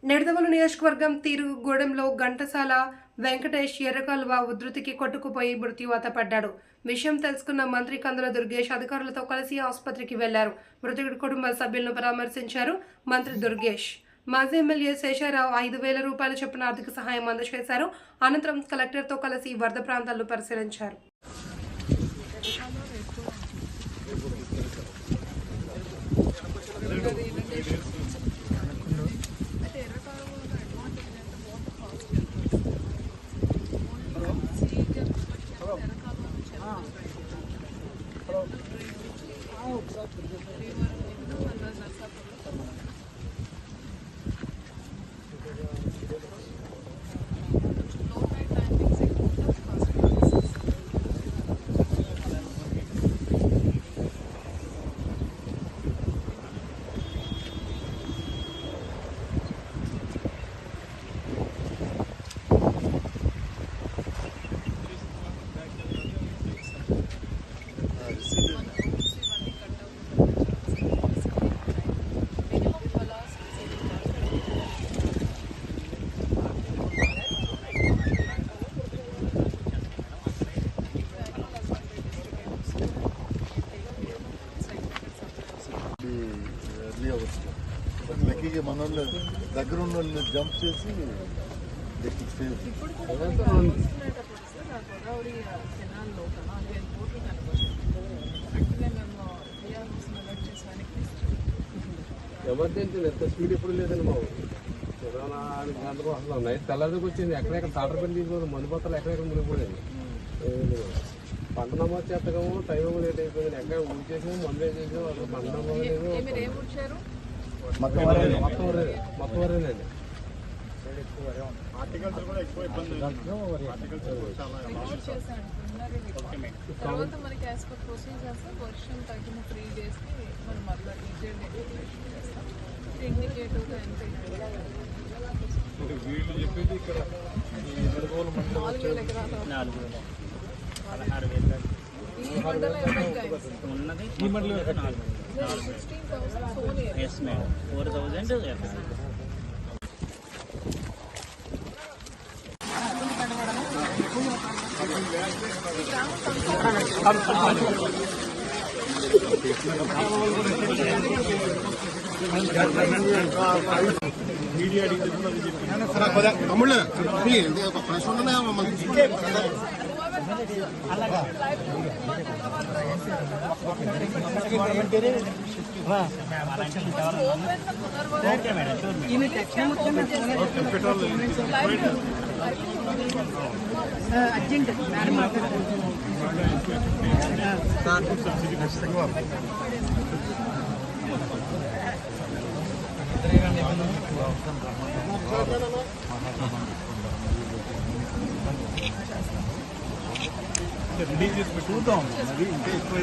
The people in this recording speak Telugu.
నిడదవోలు నియోజకవర్గం తీరుగూడెంలో ఘంటసాల వెంకటేష్ ఎర్రకాలువ ఉధృతికి కొట్టుకుపోయి మృత్యువాత పడ్డాడు. విషయం తెలుసుకున్న మంత్రి కందుల దుర్గేష్ అధికారులతో కలిసి ఆసుపత్రికి వెళ్లారు. మృతుడి కుటుంబ సభ్యులను పరామర్శించారు మంత్రి దుర్గేష్. మాజీ ఎమ్మెల్యే శేషారావు 5,000 రూపాయల చొప్పున ఆర్థిక సహాయం అందజేశారు. అనంతరం కలెక్టర్తో కలిసి వరద ప్రాంతాలను పరిశీలించారు. లక్కీగా మన వాళ్ళు దగ్గర ఉన్న వాళ్ళని జంప్ చేసి ఎమర్జెన్సీ ఎంత స్పీడ్ ఎప్పుడు లేదండి మా గంటకు అసలు నైట్ తెల్లరికి వచ్చింది. ఎక్కడెక్కడ టాటర్ పెళ్లి తీసుకోవాలి, మందు పత్రాలు ఎక్కడెక్కడ మునిగిపోయింది. పంట నమోదు చేస్తాము, టైం లేట్ అయిపోయింది. ఎక్కడ ఊరి చేసాము, మందు వేసేసాము. అసలు పంట నమోదు లేదు. మొత్తం వరేనండి. తర్వాత మనకి యాజ్ పర్ ప్రొసీజర్స్ వర్షం తగ్గిన 3 డేస్కి మనం మళ్ళీ చేస్తాం. ఇండికేటివ్గా ఎంత వీళ్ళు చెప్పేది ఇక్కడ 4,000 ఎకరాలు ఈ మండలం ఉన్నది. ఈ మండలం 16,000 సోని 4,000 మీడియా తమ్ముళ్ళు అర్జెంట్ రిలీజ్ చేసి చూద్దాం. అది ఇంకా ఎక్కువ